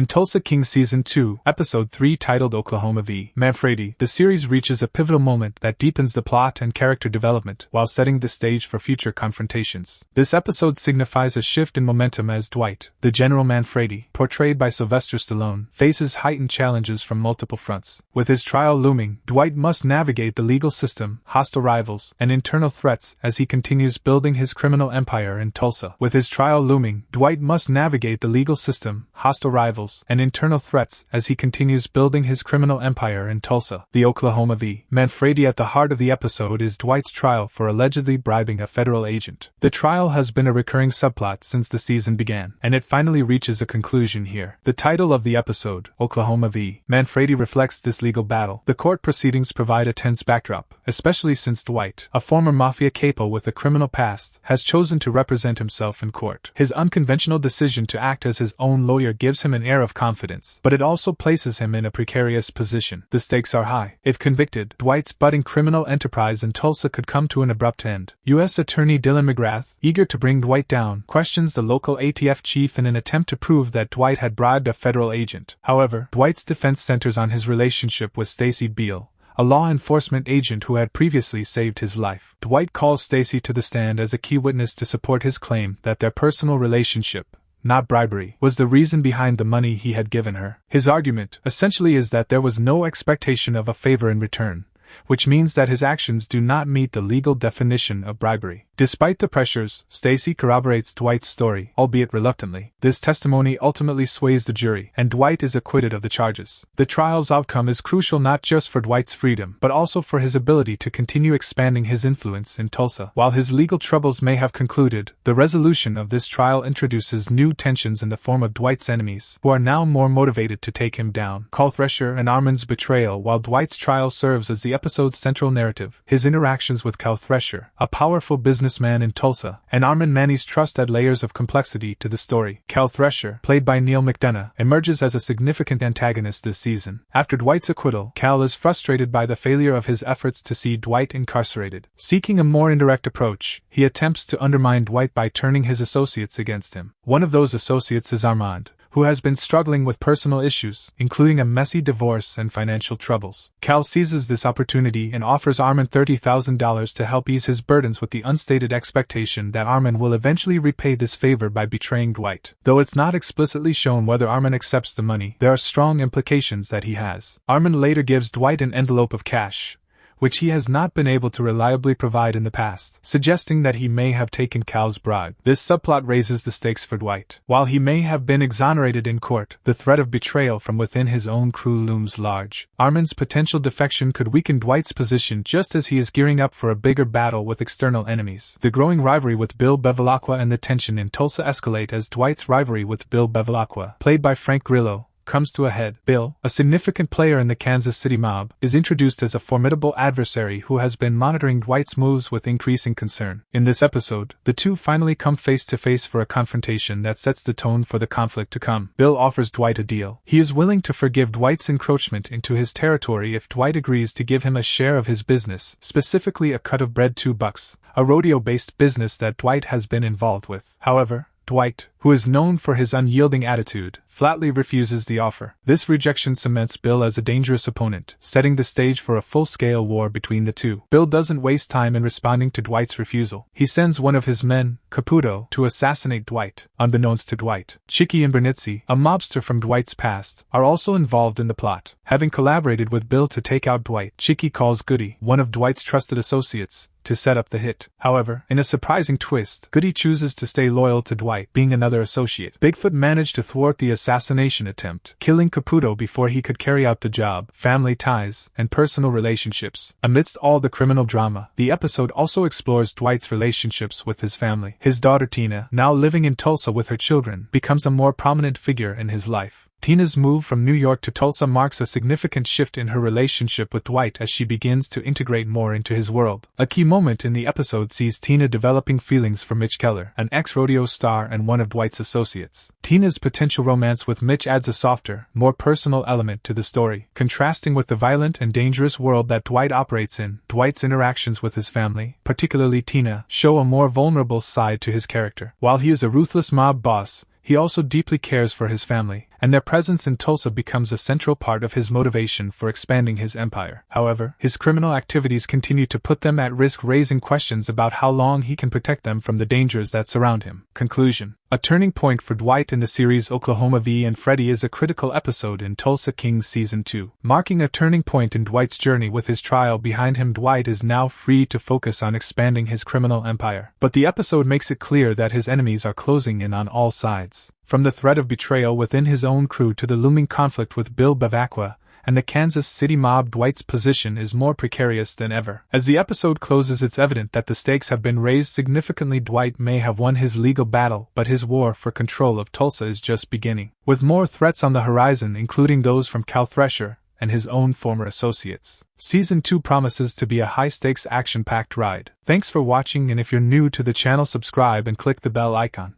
In Tulsa King Season 2, Episode 3 titled Oklahoma v. Manfredi, the series reaches a pivotal moment that deepens the plot and character development while setting the stage for future confrontations. This episode signifies a shift in momentum as Dwight, the General Manfredi, portrayed by Sylvester Stallone, faces heightened challenges from multiple fronts. With his trial looming, Dwight must navigate the legal system, hostile rivals, and internal threats as he continues building his criminal empire in Tulsa. With his trial looming, Dwight must navigate the legal system, hostile rivals, and internal threats as he continues building his criminal empire in Tulsa. The Oklahoma v. Manfredi at the heart of the episode is Dwight's trial for allegedly bribing a federal agent. The trial has been a recurring subplot since the season began, and it finally reaches a conclusion here. The title of the episode, Oklahoma v. Manfredi, reflects this legal battle. The court proceedings provide a tense backdrop, especially since Dwight, a former mafia capo with a criminal past, has chosen to represent himself in court. His unconventional decision to act as his own lawyer gives him an air of confidence, but it also places him in a precarious position. The stakes are high. If convicted, Dwight's budding criminal enterprise in Tulsa could come to an abrupt end. U.S. Attorney Dylan McGrath, eager to bring Dwight down, questions the local ATF chief in an attempt to prove that Dwight had bribed a federal agent. However, Dwight's defense centers on his relationship with Stacy Beal, a law enforcement agent who had previously saved his life. Dwight calls Stacy to the stand as a key witness to support his claim that their personal relationship, not bribery, was the reason behind the money he had given her. His argument, essentially, is that there was no expectation of a favor in return, which means that his actions do not meet the legal definition of bribery. Despite the pressures, Stacy corroborates Dwight's story, albeit reluctantly. This testimony ultimately sways the jury, and Dwight is acquitted of the charges. The trial's outcome is crucial not just for Dwight's freedom, but also for his ability to continue expanding his influence in Tulsa. While his legal troubles may have concluded, the resolution of this trial introduces new tensions in the form of Dwight's enemies, who are now more motivated to take him down. Carl Thresher and Armin's betrayal. While Dwight's trial serves as the episode's central narrative, his interactions with Carl Thresher, a powerful businessman in Tulsa, and Armin Manny's trust add layers of complexity to the story. Carl Thresher, played by Neil McDonough, emerges as a significant antagonist this season. After Dwight's acquittal, Cal is frustrated by the failure of his efforts to see Dwight incarcerated. Seeking a more indirect approach, he attempts to undermine Dwight by turning his associates against him. One of those associates is Armand, who has been struggling with personal issues, including a messy divorce and financial troubles. Cal seizes this opportunity and offers Armin $30,000 to help ease his burdens, with the unstated expectation that Armin will eventually repay this favor by betraying Dwight. Though it's not explicitly shown whether Armin accepts the money, there are strong implications that he has. Armin later gives Dwight an envelope of cash, which he has not been able to reliably provide in the past, suggesting that he may have taken Cal's bribe. This subplot raises the stakes for Dwight. While he may have been exonerated in court, the threat of betrayal from within his own crew looms large. Armin's potential defection could weaken Dwight's position just as he is gearing up for a bigger battle with external enemies. The growing rivalry with Bill Bevilacqua and the tension in Tulsa escalate as Dwight's rivalry with Bill Bevilacqua, played by Frank Grillo, comes to a head. Bill, a significant player in the Kansas City mob, is introduced as a formidable adversary who has been monitoring Dwight's moves with increasing concern. In this episode, the two finally come face to face for a confrontation that sets the tone for the conflict to come. Bill offers Dwight a deal. He is willing to forgive Dwight's encroachment into his territory if Dwight agrees to give him a share of his business, specifically a cut of bread $2, a rodeo-based business that Dwight has been involved with. However, Dwight, who is known for his unyielding attitude, flatly refuses the offer. This rejection cements Bill as a dangerous opponent, setting the stage for a full-scale war between the two. Bill doesn't waste time in responding to Dwight's refusal. He sends one of his men, Caputo, to assassinate Dwight. Unbeknownst to Dwight, Chicky and Bernitzi, a mobster from Dwight's past, are also involved in the plot. Having collaborated with Bill to take out Dwight, Chicky calls Goody, one of Dwight's trusted associates, to set up the hit. However, in a surprising twist, Goody chooses to stay loyal to Dwight, being another associate. Bigfoot managed to thwart the assassination attempt, killing Caputo before he could carry out the job. Family ties and personal relationships. Amidst all the criminal drama, the episode also explores Dwight's relationships with his family. His daughter Tina, now living in Tulsa with her children, becomes a more prominent figure in his life. Tina's move from New York to Tulsa marks a significant shift in her relationship with Dwight as she begins to integrate more into his world. A key moment in the episode sees Tina developing feelings for Mitch Keller, an ex-rodeo star and one of Dwight's associates. Tina's potential romance with Mitch adds a softer, more personal element to the story, contrasting with the violent and dangerous world that Dwight operates in. Dwight's interactions with his family, particularly Tina, show a more vulnerable side to his character. While he is a ruthless mob boss, he also deeply cares for his family, and their presence in Tulsa becomes a central part of his motivation for expanding his empire. However, his criminal activities continue to put them at risk, raising questions about how long he can protect them from the dangers that surround him. Conclusion. A turning point for Dwight in the series Oklahoma v. and Freddie is a critical episode in Tulsa Kings Season 2. Marking a turning point in Dwight's journey with his trial behind him, Dwight is now free to focus on expanding his criminal empire. But the episode makes it clear that his enemies are closing in on all sides. From the threat of betrayal within his own crew to the looming conflict with Bill Bevacqua and the Kansas City mob, Dwight's position is more precarious than ever. As the episode closes, it's evident that the stakes have been raised significantly. Dwight may have won his legal battle, but his war for control of Tulsa is just beginning. With more threats on the horizon, including those from Cal Thresher and his own former associates, Season 2 promises to be a high-stakes, action-packed ride. Thanks for watching, and if you're new to the channel, subscribe and click the bell icon.